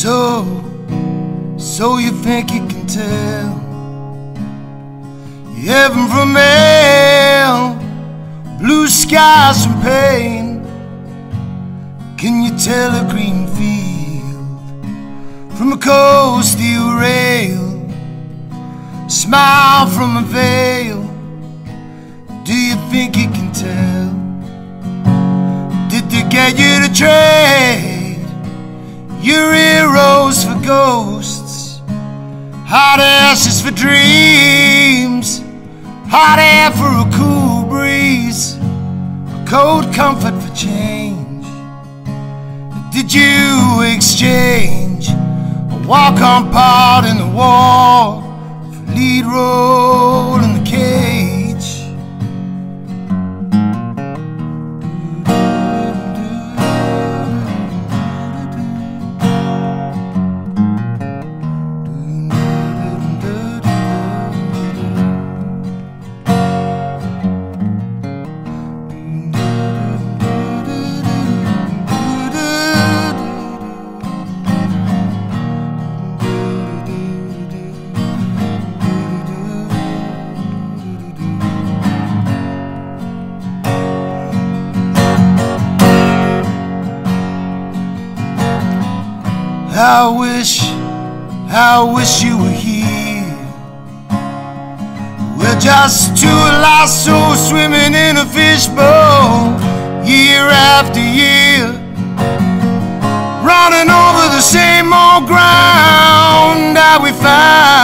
So you think you can tell heaven from hell, blue skies from pain? Can you tell a green field from a cold steel rail, smile from a veil? Do you think you can tell? Did they get you to trade your heroes for ghosts, hot ashes for dreams, hot air for a cool breeze, a cold comfort for change? Did you exchange a walk-on part in the wall for lead role in the cage? I wish you were here. We're just two lost souls swimming in a fishbowl, year after year, running over the same old ground that we found.